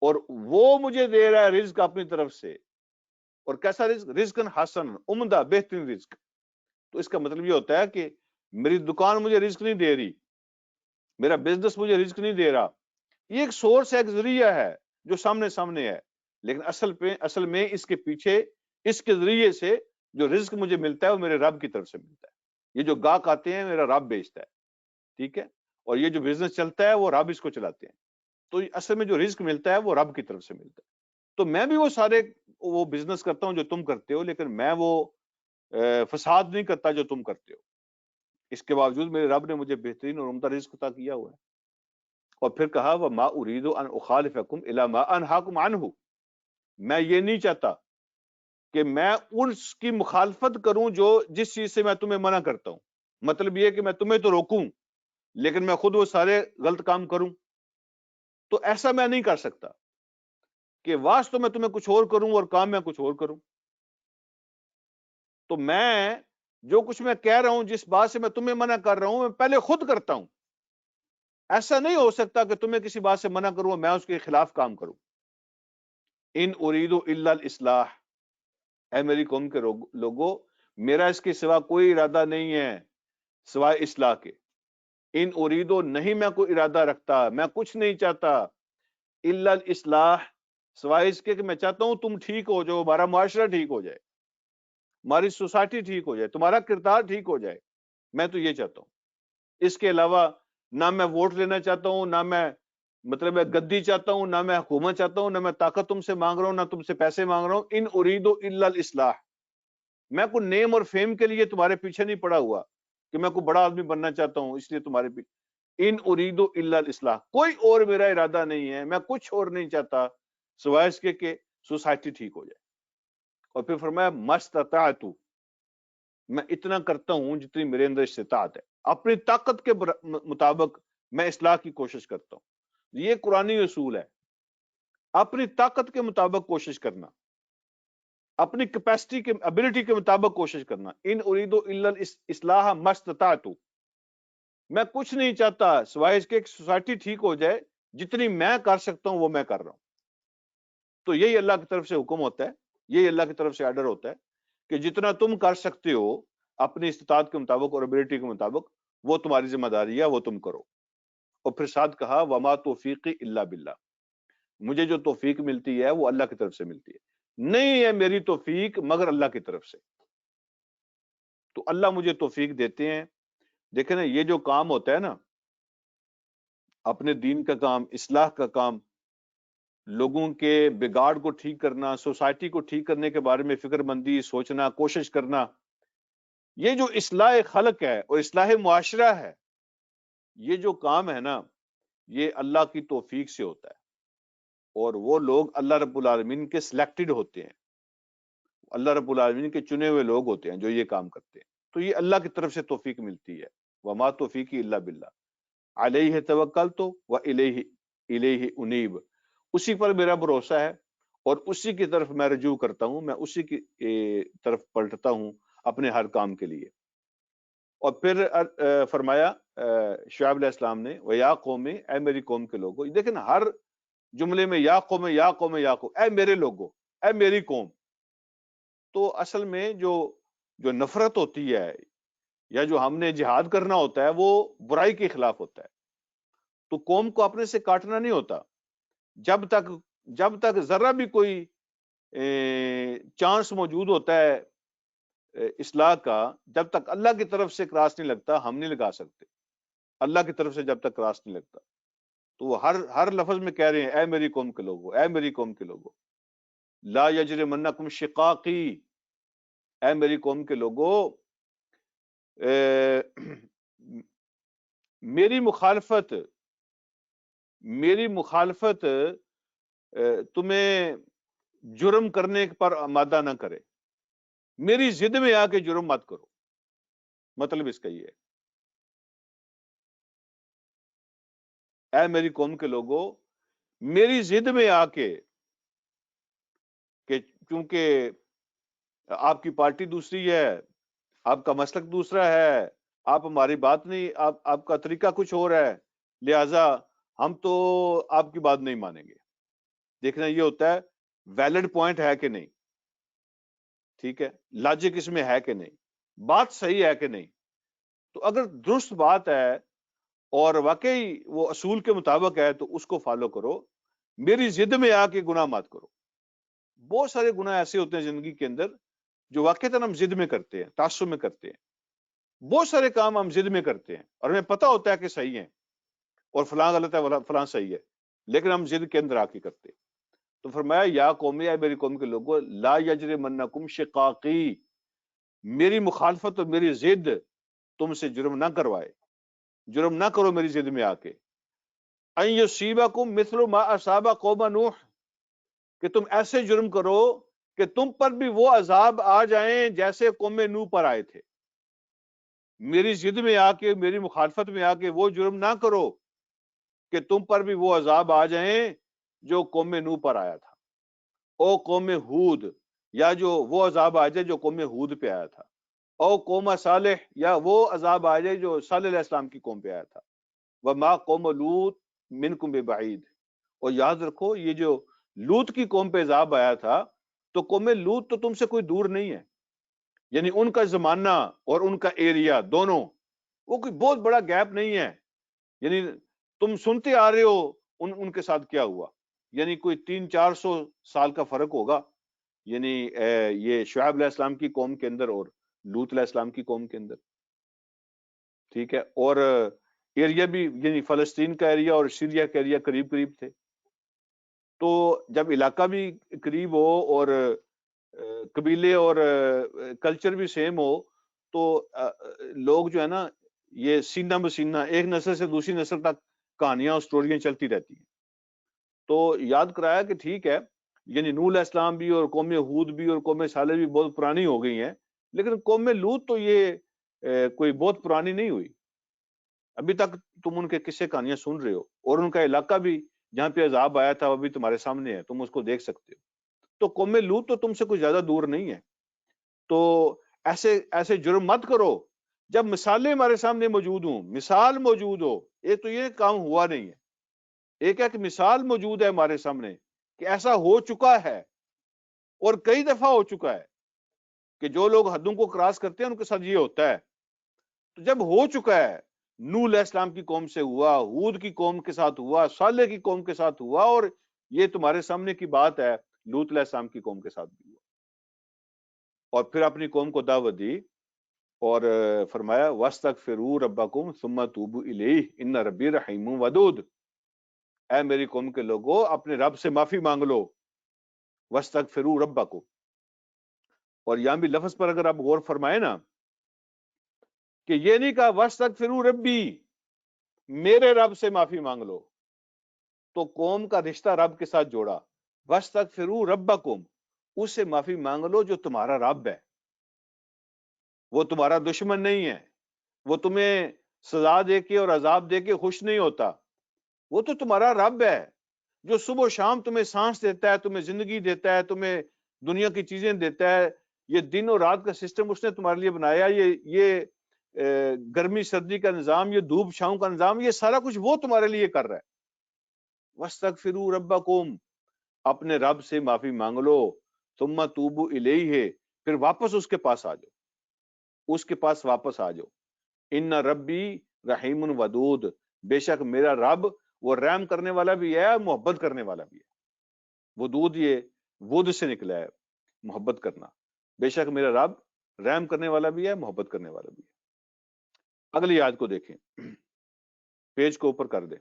اور وہ مجھے دے رہا ہے رزق اپنی طرف سے. اور کیسا رزق؟ رزقاً حسن، عمدہ بہترین رزق. تو اس کا مطلب یہ ہوتا ہے کہ میری دکان مجھے رزق نہیں دے رہی، میرا بزنس مجھے رزق نہیں دے رہا، یہ ایک سورس ہے، ایک ذریعہ ہے جو سامنے ہے، لیکن اصل میں اس کے پیچھے، اس کے ذریعے سے جو رزق مجھے ملتا ہے وہ میرے رب کی طرف سے ملتا ہے. یہ جو گاہک آتے ہیں میرا رب بیچتا ہے، ٹھیک ہے، اور یہ جو بزنس چلتا ہے وہ رب اس کو چلاتے ہیں. تو اصل میں جو رزق ملتا ہے وہ رب کی طرف سے ملتا ہے. تو میں بھی وہ بزنس کرتا ہوں جو تم کرتے ہو، لیکن میں وہ فساد نہیں کرتا جو تم کرتے ہو. اس کے باوجود میرے رب نے مجھے بہترین اور عمدہ رزق عطا کیا ہوا ہے. اور پھر کہا وَمَا أُرِيدُ أَنْ أُخَالِفَكُمْ إِلَىٰ مَا أَنْهَاكُمْ عَنْهُ، میں یہ نہیں چاہتا کہ میں اس کی مخالفت کروں جو جس چیز سے میں تمہیں منع کرتا ہوں. مطلب یہ کہ میں تمہیں تو روکوں لیکن میں خود وہ سارے غلط کام کروں. تو ایسا میں نہیں کر سکتا کہ واس تو میں تمہیں کچھ اور کروں اور کام میں کچھ اور کروں. تو میں جو کچھ میں کہہ رہا ہوں، جس بات سے میں تمہیں منع کر رہا ہوں، میں پہلے خود کرتا ہوں. ایسا نہیں ہو سکتا کہ تمہیں کسی بات سے منع کروں اور میں اس کے خلاف کام کروں. ان اريد الا الاصلاح، اے میری قوم کے لوگوں، میرا اس کے سوا کوئی ارادہ نہیں ہے سوائے اصلاح کے. ان اريد، نہیں میں کوئی ارادہ رکھتا، میں کچھ نہیں چاہتا، الا الاصلاح، سوائے اس کے کہ میں چاہتا ہوں تم ٹھیک ہو جاؤ، ہمارا معاشرہ ٹھیک ہو جائے، ہماری سوسائٹی ٹھیک ہو جائے، تمہارا کردار ٹھیک ہو جائے. میں تو یہ چاہتا ہوں. اس کے علاوہ نہ میں ووٹ لینا چاہتا ہوں، نہ میں مطلب میں گدی چاہتا ہوں، نہ میں حکومت چاہتا ہوں، نہ میں طاقت تم سے مانگ رہا ہوں، نہ تم سے پیسے مانگ رہا ہوں. ان اريد الا الاصلاح، میں کوئی نیم اور فیم کے لیے تمہارے پیچھے نہیں پڑا ہوا کہ میں کوئی بڑا آدمی بننا چاہتا ہوں اس لیے تمہارے پیچھے. ان اريد الا الاصلاح، کوئی اور میرا ارادہ نہیں ہے، میں کچھ اور نہیں چاہتا سوائے اس کے کہ سوسائٹی ٹھیک ہو جائے. اور پھر فرمایا مستطاعت، میں اتنا کرتا ہوں جتنی میرے اندر استطاعت ہے، اپنی طاقت کے مطابق میں اصلاح کی کوشش کرتا ہوں. یہ قرآنی اصول ہے، اپنی طاقت کے مطابق کوشش کرنا، اپنی کیپیسٹی کے ابیلٹی کے مطابق کوشش کرنا. ان اريد الا الاصلاح ما استطعت، میں کچھ نہیں چاہتا سوائے اس کے ایک سوسائٹی ٹھیک ہو جائے، جتنی میں کر سکتا ہوں وہ میں کر رہا ہوں. تو یہی اللہ کی طرف سے حکم ہوتا ہے، یہی اللہ کی طرف سے آرڈر ہوتا ہے کہ جتنا تم کر سکتے ہو اپنی استطاعت کے مطابق اور ابیلٹی کے مطابق وہ تمہاری ذمہ داری ہے، وہ تم کرو. اور پھر ساتھ کہا وما توفیقی الا باللہ، مجھے جو توفیق ملتی ہے وہ اللہ کی طرف سے ملتی ہے، نہیں ہے میری توفیق مگر اللہ کی طرف سے. تو اللہ مجھے توفیق دیتے ہیں. دیکھیں نا، یہ جو کام ہوتا ہے نا، اپنے دین کا کام، اصلاح کا کام، لوگوں کے بگاڑ کو ٹھیک کرنا، سوسائٹی کو ٹھیک کرنے کے بارے میں فکر مندی، سوچنا، کوشش کرنا، یہ جو اصلاح خلق ہے اور اصلاح معاشرہ ہے، یہ جو کام ہے نا، یہ اللہ کی توفیق سے ہوتا ہے. اور وہ لوگ اللہ رب العالمین کے سلیکٹڈ ہوتے ہیں، اللہ رب العالمین کے چنے ہوئے لوگ ہوتے ہیں جو یہ کام کرتے ہیں. تو یہ اللہ کی طرف سے توفیق ملتی ہے. وما توفیقی الا باللہ علیہ توکلت والیہ انیب، اسی پر میرا بھروسہ ہے اور اسی کی طرف میں رجوع کرتا ہوں، میں اسی کی طرف پلٹتا ہوں اپنے ہر کام کے لیے. اور پھر فرمایا شعیب علیہ السلام نے وَيَا قَوْمِ، اے میری قوم کے لوگوں. دیکھیں نا، ہر جملے میں یا قوم، یا قوم، یا قوم، اے میرے لوگوں، اے میری قوم. تو اصل میں جو نفرت ہوتی ہے یا جو ہم نے جہاد کرنا ہوتا ہے وہ برائی کے خلاف ہوتا ہے. تو قوم کو اپنے سے کاٹنا نہیں ہوتا. جب تک ذرا بھی کوئی چانس موجود ہوتا ہے اصلاح کا، جب تک اللہ کی طرف سے کراس نہیں لگتا ہم نہیں لگا سکتے. اللہ کی طرف سے جب تک کراس نہیں لگتا تو وہ ہر لفظ میں کہہ رہے ہیں اے میری قوم کے لوگوں، اے میری قوم کے لوگوں. لا یجرمنکم شقاقی، اے میری قوم کے لوگوں، میری مخالفت تمہیں جرم کرنے پر آمادہ نہ کرے. میری ضد میں آ کے جرم مت کرو. مطلب اس کا یہ ہے، اے میری قوم کے لوگوں، میری ضد میں آ کے، کہ چونکہ آپ کی پارٹی دوسری ہے، آپ کا مسلک دوسرا ہے، آپ ہماری بات نہیں، آپ کا طریقہ کچھ اور ہے، لہذا ہم تو آپ کی بات نہیں مانیں گے. دیکھنا یہ ہوتا ہے ویلڈ پوائنٹ ہے کہ نہیں، ٹھیک ہے، لاجک اس میں ہے کہ نہیں، بات صحیح ہے کہ نہیں. تو اگر درست بات ہے اور واقعی وہ اصول کے مطابق ہے تو اس کو فالو کرو. میری ضد میں آ کے گناہ مت کرو. بہت سارے گناہ ایسے ہوتے ہیں زندگی کے اندر جو واقعتاً ہم ضد میں کرتے ہیں، تعصب میں کرتے ہیں. بہت سارے کام ہم ضد میں کرتے ہیں اور ہمیں پتہ ہوتا ہے کہ صحیح ہیں اور فلاں غلط ہے فلاں صحیح ہے، لیکن ہم ضد کے اندر آ کے کرتے ہیں. تو فرمایا یا قومی، اے میری قوم کے لوگوں، لا یجرمنکم شقاقی، میری مخالفت اور میری ضد تم سے جرم نہ کروائے، جرم نہ کرو میری ضد میں آ کے. ان یصیبکم مثل ما اصاب قوم نوح، کہ تم ایسے جرم کرو کہ تم پر بھی وہ عذاب آ جائیں جیسے قوم نوح پر آئے تھے. میری ضد میں آ کے، میری مخالفت میں آ کے وہ جرم نہ کرو کہ تم پر بھی وہ عذاب آ جائیں جو قوم نوح پر آیا تھا، او قوم ہود، یا جو وہ عذاب آ جائے جو قوم ہود پہ آیا تھا، او قوم صالح، یا وہ عذاب آ جائے جو صالح علیہ السلام کی قوم پہ آیا تھا. وما قوم لوط منکم ببعید. اور یاد رکھو یہ جو لوط کی قوم پہ عذاب آیا تھا تو قوم لوط تو تم سے کوئی دور نہیں ہے، یعنی ان کا زمانہ اور ان کا ایریا دونوں وہ کوئی بہت بڑا گیپ نہیں ہے. یعنی تم سنتے آ رہے ہو ان کے ساتھ کیا ہوا، یعنی کوئی 300-400 سال کا فرق ہوگا، یعنی یہ شعیب علیہ السلام کی قوم کے اندر اور لوط علیہ السلام کی قوم کے اندر. ٹھیک ہے. اور ایریا بھی، یعنی فلسطین کا ایریا اور سیریا کا ایریا قریب قریب تھے. تو جب علاقہ بھی قریب ہو اور قبیلے اور کلچر بھی سیم ہو تو لوگ جو ہے نا یہ سینہ بسینہ ایک نسل سے دوسری نسل تک کہانیاں اور سٹوریاں چلتی رہتی ہیں. تو یاد کرایا کہ ٹھیک ہے، یعنی نوح علیہ السلام بھی اور قوم ہود بھی اور قوم صالح بھی بہت پرانی ہو گئی ہیں، لیکن قوم لوط تو یہ کوئی بہت پرانی نہیں ہوئی. ابھی تک تم ان کے قصے کہانیاں سن رہے ہو، اور ان کا علاقہ بھی جہاں پہ عذاب آیا تھا وہ بھی تمہارے سامنے ہے، تم اس کو دیکھ سکتے ہو. تو قوم لوط تو تم سے کوئی زیادہ دور نہیں ہے. تو ایسے جرم مت کرو جب مثالیں ہمارے سامنے موجود ہوں. مثال موجود ہو، ایک تو یہ کام ہوا نہیں ہے، ایک ہے کہ مثال موجود ہے ہمارے سامنے کہ ایسا ہو چکا ہے اور کئی دفعہ ہو چکا ہے کہ جو لوگ حدوں کو کراس کرتے ہیں ان کے ساتھ یہ ہوتا ہے. تو جب ہو چکا ہے، نوح علیہ السلام کی قوم سے ہوا، ہود کی قوم کے ساتھ ہوا، صالح کی قوم کے ساتھ ہوا، اور یہ تمہارے سامنے کی بات ہے لوط علیہ السلام کی قوم کے ساتھ بھی ہوا. اور پھر اپنی قوم کو دعوت دی اور فرمایا وَاسْتَغْفِرُوا رَبَّكُمْ ثُمَّ تُوبُوا إِلَيْهِ إِنَّ رَبِّي رَحِيمٌ وَدُودٌ. اے میری قوم کے لوگوں اپنے رب سے معافی مانگ لو. وَاسْتَغْفِرُوا رَبَّكُمْ. اور یہاں بھی لفظ پر اگر آپ غور فرمائے نا کہ یہ نہیں کہا وَاسْتَغْفِرُوا رَبِّي، میرے رب سے معافی مانگ لو، تو قوم کا رشتہ رب کے ساتھ جوڑا. وَاسْتَغْفِرُوا رَبَّكُمْ، اس سے معافی مانگ لو جو تمہارا رب ہے. وہ تمہارا دشمن نہیں ہے، وہ تمہیں سزا دے کے اور عذاب دے کے خوش نہیں ہوتا. وہ تو تمہارا رب ہے جو صبح و شام تمہیں سانس دیتا ہے، تمہیں زندگی دیتا ہے، تمہیں دنیا کی چیزیں دیتا ہے. یہ دن اور رات کا سسٹم اس نے تمہارے لیے بنایا. یہ گرمی سردی کا نظام، یہ دھوپ چھاؤں کا نظام، یہ سارا کچھ وہ تمہارے لیے کر رہا ہے. وَاسْتَغْفِرُوا رَبَّكُمْ، اپنے رب سے معافی مانگ لو. ثُمَّ تُوبُوا إِلَيْهِ، پھر واپس اس کے پاس آ جاؤ، اس کے پاس واپس آ جاؤ. ان ربی رحیم ودود، بے شک میرا رب وہ رحم کرنے والا بھی ہے، محبت کرنے والا بھی ہے. ودود یہ ود سے نکلا ہے، محبت کرنا. بے شک میرا رب رحم کرنے والا بھی ہے، محبت کرنے والا بھی ہے. اگلی آیت کو دیکھیں، پیج کو اوپر کر دیں.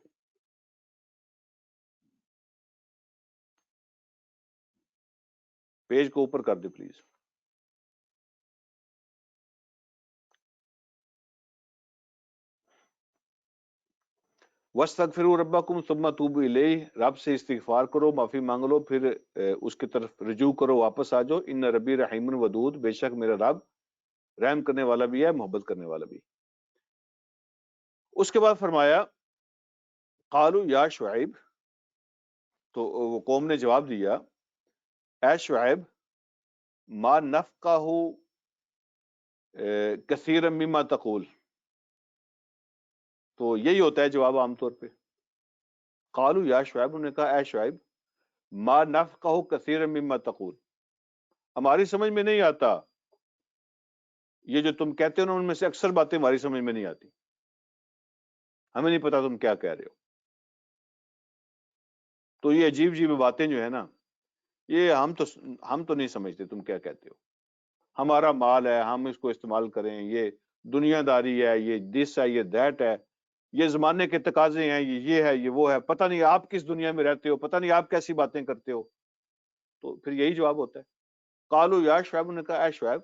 پیج کو اوپر کر دیں پلیز. وَاسْتَغْفِرُوا رَبَّكُمْ ثُمَّ تُوبُوا إِلَيْهِ، رب سے استغفار کرو، معافی مانگ لو، پھر اس کی طرف رجوع کرو، واپس آ جاؤ. ان ربی رحیم ودود، بے شک میرا رب رحم کرنے والا بھی ہے، محبت کرنے والا بھی. اس کے بعد فرمایا قالوا یا شعیب، تو وہ قوم نے جواب دیا اے شعیب ما نفقہ کثیرا مما تقول. تو یہی ہوتا ہے جواب عام طور پہ. قالوا یا شعیب، انہوں نے کہا اے شعیب ما نفقہ کثیرا مما تقول، ہماری سمجھ میں نہیں آتا یہ جو تم کہتے ہو ان میں سے اکثر باتیں ہماری سمجھ میں نہیں آتی، ہمیں نہیں پتا تم کیا کہہ رہے ہو. تو یہ عجیب عجیب باتیں جو ہے نا، یہ ہم تو نہیں سمجھتے تم کیا کہتے ہو. ہمارا مال ہے، ہم اس کو استعمال کریں، یہ دنیا داری ہے، یہ دس ہے، یہ دیٹ ہے، یہ زمانے کے تقاضے ہیں، یہ ہے، یہ وہ ہے. پتہ نہیں آپ کس دنیا میں رہتے ہو، پتہ نہیں آپ کیسی باتیں کرتے ہو. تو پھر یہی جواب ہوتا ہے. قالوا یا شعیب، نے کہا اے شعیب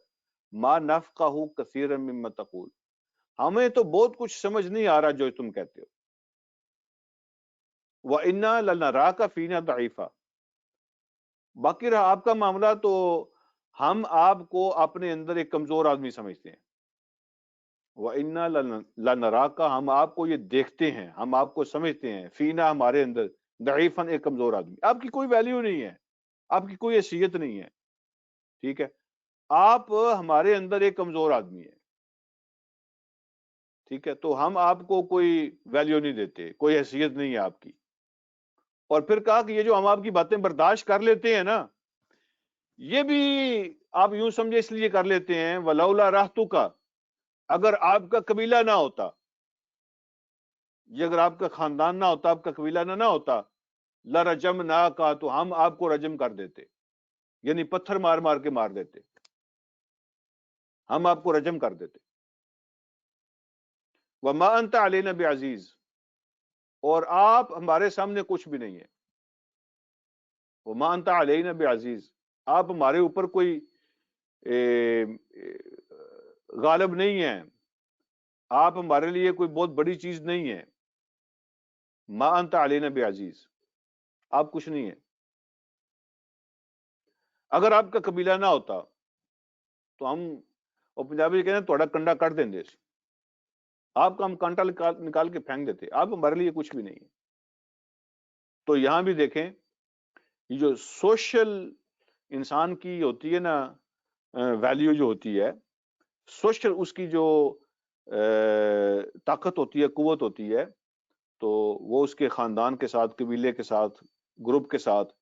ما نفقہ کثیرا مما تقول، ہمیں تو بہت کچھ سمجھ نہیں آ رہا جو تم کہتے ہو. وَإِنَّا لَنَرَاكَ فِينَا ضَعِيفًا، باقی رہا آپ کا معاملہ تو ہم آپ کو اپنے اندر ایک کمزور آدمی سمجھتے ہیں. وَإِنَّا لَنَرَاكَ، ہم آپ کو یہ دیکھتے ہیں، ہم آپ کو سمجھتے ہیں، فینا ہمارے اندر ضعیفاً ایک کمزور آدمی. آپ کی کوئی ویلیو نہیں ہے، آپ کی کوئی حیثیت نہیں ہے. ٹھیک ہے، آپ ہمارے اندر ایک کمزور آدمی ہے. ٹھیک ہے، تو ہم آپ کو کوئی ویلیو نہیں دیتے، کوئی حیثیت نہیں ہے آپ کی. اور پھر کہا کہ یہ جو ہم آپ کی باتیں برداشت کر لیتے ہیں نا، یہ بھی آپ یوں سمجھے اس لیے کر لیتے ہیں وَلَوْلَا رَحْتُكَ، اگر آپ کا قبیلہ نہ ہوتا، یہ اگر آپ کا خاندان نہ ہوتا، آپ کا قبیلہ نہ ہوتا، لَرَجَمْنَاكَ، تو ہم آپ کو رجم کر دیتے، یعنی پتھر مار مار کے مار دیتے، ہم آپ کو رجم کر دیتے. وَمَا أَنْتَ عَلَيْنَا بِعَزِيزٍ، اور آپ ہمارے سامنے کچھ بھی نہیں ہے. وَمَا أَنْتَ عَلَيْنَا بِعَزِيزٍ، آپ ہمارے اوپر کوئی غالب نہیں ہے، آپ ہمارے لیے کوئی بہت بڑی چیز نہیں ہے. ما انت علینا بعزیز، آپ کچھ نہیں ہے. اگر آپ کا قبیلہ نہ ہوتا تو ہم، اور پنجابی کہتے ہیں تھوڑا کنڈا کٹ دیں دے، آپ کا ہم کانٹا نکال کے پھینک دیتے، آپ ہمارے لیے کچھ بھی نہیں ہے. تو یہاں بھی دیکھیں، یہ جو سوشل انسان کی ہوتی ہے نا ویلیو جو ہوتی ہے، سوشل اس کی جو طاقت ہوتی ہے، قوت ہوتی ہے، تو وہ اس کے خاندان کے ساتھ، قبیلے کے ساتھ، گروپ کے ساتھ،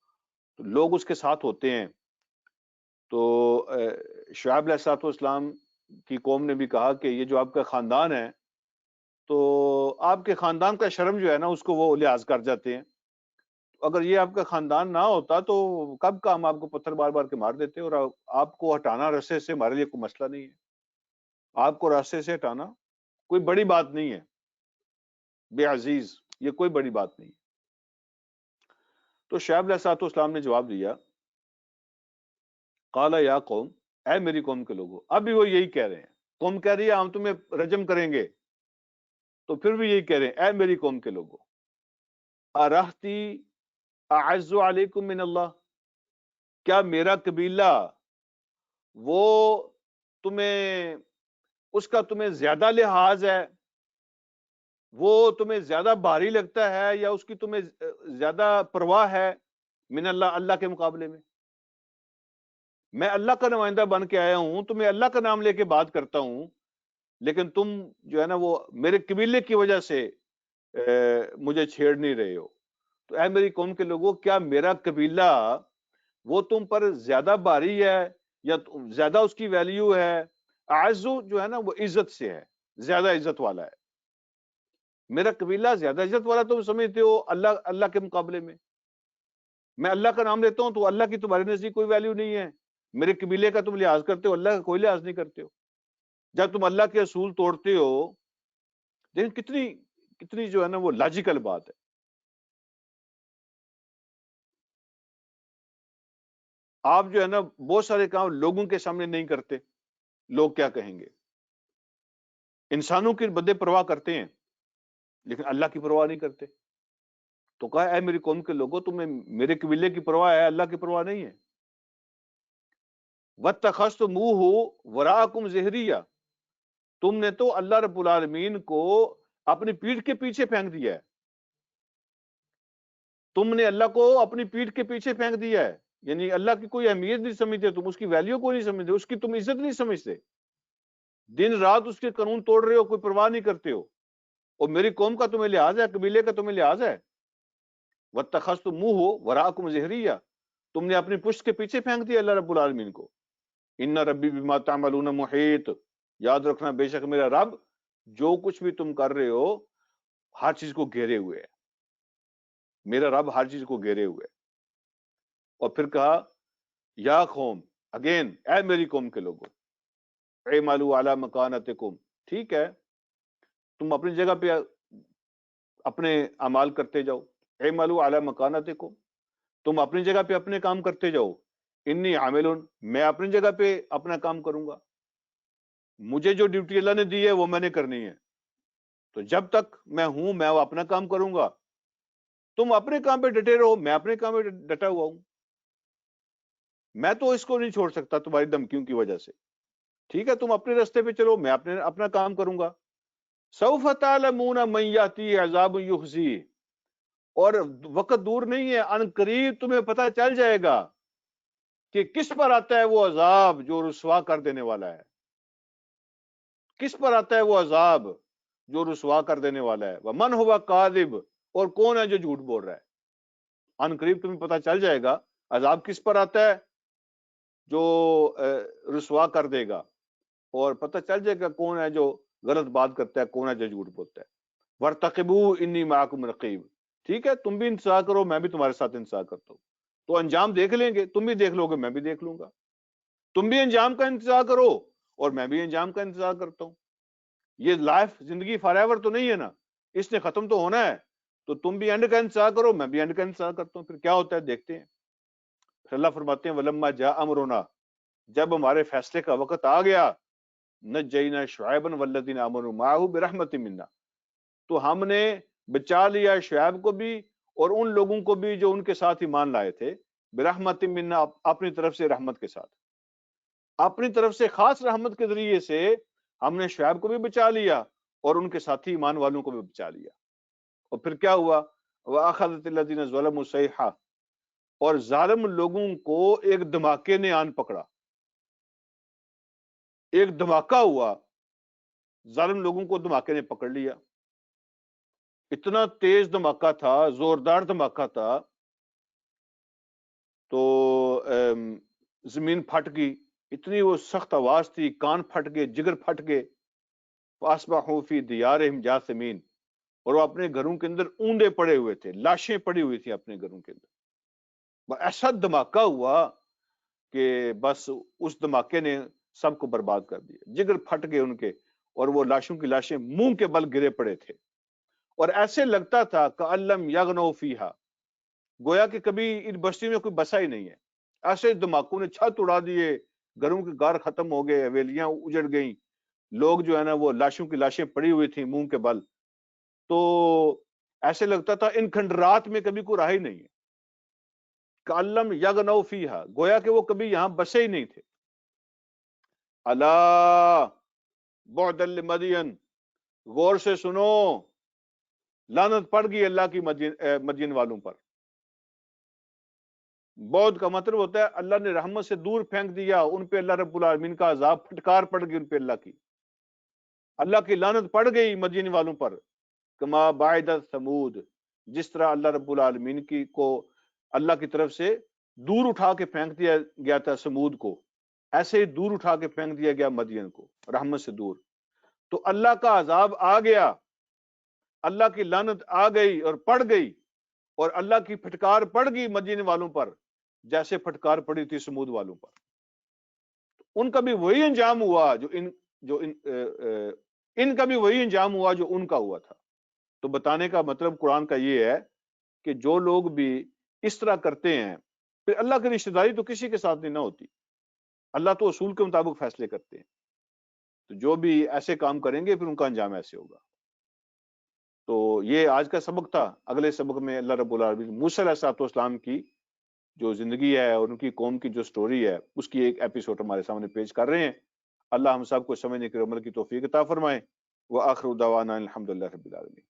لوگ اس کے ساتھ ہوتے ہیں. تو شعیب علیہ الصلوۃ والسلام کی قوم نے بھی کہا کہ یہ جو آپ کا خاندان ہے، تو آپ کے خاندان کا شرم جو ہے نا اس کو وہ لحاظ کر جاتے ہیں. اگر یہ آپ کا خاندان نہ ہوتا تو کب کا ہم آپ کو پتھر بار بار کے مار دیتے، اور آپ کو ہٹانا رستے سے ہمارے لیے کوئی مسئلہ نہیں ہے. آپ کو راستے سے ہٹانا کوئی بڑی بات نہیں ہے. بے عزیز، یہ کوئی بڑی بات نہیں. تو شعیب علیہ الصلوۃ والسلام نے جواب دیا، قال یا قوم، اے میری قوم کے لوگوں. اب بھی وہ یہی کہہ رہے ہیں، قوم کہہ رہی ہے ہم تمہیں رجم کریں گے، تو پھر بھی یہی کہہ رہے ہیں، اے میری قوم کے لوگوں، ارہتی اعز علیکم من اللہ، کیا میرا قبیلہ وہ تمہیں، اس کا تمہیں زیادہ لحاظ ہے، وہ تمہیں زیادہ بھاری لگتا ہے، یا اس کی تمہیں زیادہ پرواہ ہے من اللہ، اللہ کے مقابلے میں؟ میں اللہ کا نمائندہ بن کے آیا ہوں، تو میں اللہ کا نام لے کے بات کرتا ہوں، لیکن تم جو ہے نا وہ میرے قبیلے کی وجہ سے مجھے چھیڑ نہیں رہے ہو. تو اے میری قوم کے لوگوں، کیا میرا قبیلہ وہ تم پر زیادہ بھاری ہے، یا زیادہ اس کی ویلیو ہے؟ اعزو جو ہے نا وہ عزت سے ہے، زیادہ عزت والا ہے. میرا قبیلہ زیادہ عزت والا تم سمجھتے ہو اللہ کے مقابلے میں؟ میں اللہ کا نام لیتا ہوں تو اللہ کی تمہارے نزدیک کوئی ویلیو نہیں ہے. میرے قبیلے کا تم لحاظ کرتے ہو، اللہ کا کوئی لحاظ نہیں کرتے ہو. جب تم اللہ کے اصول توڑتے ہو، لیکن کتنی کتنی جو ہے نا وہ لاجیکل بات ہے. آپ جو ہے نا بہت سارے کام لوگوں کے سامنے نہیں کرتے، لوگ کیا کہیں گے. انسانوں کی بندے پرواہ کرتے ہیں لیکن اللہ کی پرواہ نہیں کرتے. تو کہا اے میری قوم کے لوگوں، تمہیں میرے قبیلے کی پرواہ ہے، اللہ کی پرواہ نہیں ہے. وَاتَّخَذْتُمُوهُ وَرَاءَكُمْ ظِهْرِيًّا، تم نے تو اللہ رب العالمین کو اپنی پیٹھ کے پیچھے پھینک دیا ہے. تم نے اللہ کو اپنی پیٹھ کے پیچھے پھینک دیا ہے، یعنی اللہ کی کوئی اہمیت نہیں سمجھتے تم، اس کی ویلیو کو نہیں سمجھتے، اس کی تم عزت نہیں سمجھتے. دن رات اس کے قانون توڑ رہے ہو، کوئی پرواہ نہیں کرتے ہو. اور میری قوم کا تمہیں لحاظ ہے، قبیلے کا تمہیں لحاظ ہے. وَاتَّخَذْتُمُوهُ وَرَاءَكُمْ ظِهْرِيًّا، تم نے اپنی پشت کے پیچھے پھینک دیا اللہ رب العالمین کو. ان ربی بما تعملون محیط، یاد رکھنا بے شک میرا رب جو کچھ بھی تم کر رہے ہو ہر چیز کو گھیرے ہوئے ہے. میرا رب ہر چیز کو گھیرے ہوئے ہے. اور پھر کہا یا قوم، اگین اے میری قوم کے لوگوں، اعملوا علی مکانتکم، ٹھیک ہے تم اپنی جگہ پہ اپنے اعمال کرتے جاؤ. اعملوا علی مکانتکم، تم اپنی جگہ پہ اپنے کام کرتے جاؤ. انی عامل، میں اپنی جگہ پہ اپنا کام کروں گا. مجھے جو ڈیوٹی اللہ نے دی ہے وہ میں نے کرنی ہے. تو جب تک میں ہوں میں وہ اپنا کام کروں گا. تم اپنے کام پہ ڈٹے رہو، میں اپنے کام پہ ڈٹا ہوا ہوں. میں تو اس کو نہیں چھوڑ سکتا تمہاری دھمکیوں کی وجہ سے. ٹھیک ہے تم اپنے راستے پہ چلو، میں اپنا کام کروں گا. سوف تعلمون من یاتی عذاب یخزی، اور وقت دور نہیں ہے، ان قریب تمہیں پتہ چل جائے گا کہ کس پر آتا ہے وہ عذاب جو رسوا کر دینے والا ہے. کس پر آتا ہے وہ عذاب جو رسوا کر دینے والا ہے. ومن ہوا کاذب، اور کون ہے جو جھوٹ بول رہا ہے. ان قریب تمہیں پتہ چل جائے گا عذاب کس پر آتا ہے جو رسوا کر دے گا، اور پتہ چل جائے گا کون ہے جو غلط بات کرتا ہے، کون ہے جو جھوٹ بولتا ہے. وَارْتَقِبُوا إِنِّي مَعَكُمْ رَقِيبٌ. ٹھیک ہے تم بھی انتظار کرو، میں بھی تمہارے ساتھ انتظار کرتا ہوں. تو انجام دیکھ لیں گے، تم بھی دیکھ لو گے، میں بھی دیکھ لوں گا. تم بھی انجام کا انتظار کرو اور میں بھی انجام کا انتظار کرتا ہوں. یہ لائف زندگی فار ایور تو نہیں ہے نا، اس نے ختم تو ہونا ہے. تو تم بھی اینڈ کا انتظار کرو، میں بھی اینڈ کا انتظار کرتا ہوں. پھر کیا ہوتا ہے دیکھتے ہیں. پھر اللہ فرماتے ہیں وَلَمَّا جَاءَ أَمْرُنَا، جب ہمارے فیصلے کا وقت آ گیا، نَجَّيْنَا شُعَيْبًا وَالَّذِينَ آمَنُوا مَعَهُ بِرَحْمَةٍ مِنَّا، تو ہم نے بچا لیا شعیب کو بھی اور ان لوگوں کو بھی جو ان کے ساتھ ایمان لائے تھے، برحمت منا، اپنی طرف سے رحمت کے ساتھ، اپنی طرف سے خاص رحمت کے ذریعے سے ہم نے شعیب کو بھی بچا لیا اور ان کے ساتھی ایمان والوں کو بھی بچا لیا. اور پھر کیا ہوا؟ وَأَخَذَتِ الَّذِينَ ظَلَمُوا الصَّيْحَةُ، اور ظالم لوگوں کو ایک دھماکے نے آن پکڑا. ایک دھماکہ ہوا، ظالم لوگوں کو دھماکے نے پکڑ لیا. اتنا تیز دھماکہ تھا، زوردار دھماکہ تھا، تو زمین پھٹ گئی. اتنی وہ سخت آواز تھی، کان پھٹ گئے، جگر پھٹ گئے. فَأَصْبَحُوا فِي دِيَارِهِمْ جَاثِمِينَ، اور وہ اپنے گھروں کے اندر اونڈے پڑے ہوئے تھے، لاشیں پڑی ہوئی تھی اپنے گھروں کے اندر. ایسا دھماکہ ہوا کہ بس اس دھماکے نے سب کو برباد کر دیا. جگر پھٹ گئے ان کے، اور وہ لاشوں کی لاشیں منہ کے بل گرے پڑے تھے. اور ایسے لگتا تھا کَأَن لَّمْ يَغْنَوْا فِيهَا، گویا کہ کبھی ان بستی میں کوئی بسا ہی نہیں ہے. ایسے دھماکوں نے چھت اڑا دیے، گھروں کے گھر ختم ہو گئے، حویلیاں اجڑ گئیں، لوگ جو ہے نا وہ لاشوں کی لاشیں پڑی ہوئی تھیں منہ کے بل. تو ایسے لگتا تھا ان کھنڈرات میں کبھی کوئی رہا ہی نہیں ہے. کَأَن لَّمْ يَغْنَوْا فِيهَا، گویا کہ وہ کبھی یہاں بسے ہی نہیں تھے. الا بعدا لمدین، غور سے سنو، لعنت پڑ گئی اللہ کی مدین والوں پر. بعد کا مطلب ہوتا ہے اللہ نے رحمت سے دور پھینک دیا، ان پہ اللہ رب العالمین کا عذاب، پھٹکار پڑ گئی ان پہ اللہ کی. اللہ کی لعنت پڑ گئی مدین والوں پر. کما بعدت ثمود، جس طرح اللہ رب العالمین کی کو اللہ کی طرف سے دور اٹھا کے پھینک دیا گیا تھا سمود کو، ایسے ہی دور اٹھا کے پھینک دیا گیا مدین کو رحمت سے دور. تو اللہ کا عذاب آ گیا، اللہ کی لعنت آ گئی اور پڑ گئی، اور اللہ کی پھٹکار پڑ گئی مدین والوں پر جیسے پھٹکار پڑی تھی سمود والوں پر. ان کا بھی وہی انجام ہوا ان کا بھی وہی انجام ہوا جو ان کا ہوا تھا. تو بتانے کا مطلب قرآن کا یہ ہے کہ جو لوگ بھی اس طرح کرتے ہیں، پھر اللہ کی رشتہ داری تو کسی کے ساتھ نہیں نہ ہوتی. اللہ تو اصول کے مطابق فیصلے کرتے ہیں. تو جو بھی ایسے کام کریں گے پھر ان کا انجام ایسے ہوگا. تو یہ آج کا سبق تھا. اگلے سبق میں اللہ رب العالمین موسیٰ علیہ السلام کی جو زندگی ہے اور ان کی قوم کی جو سٹوری ہے اس کی ایک ایپیسوڈ ہمارے سامنے پیش کر رہے ہیں. اللہ ہم سب کو سمجھنے کے عمل کی توفیق عطا فرمائے. وآخر دعوانا الحمدللہ رب العالمین.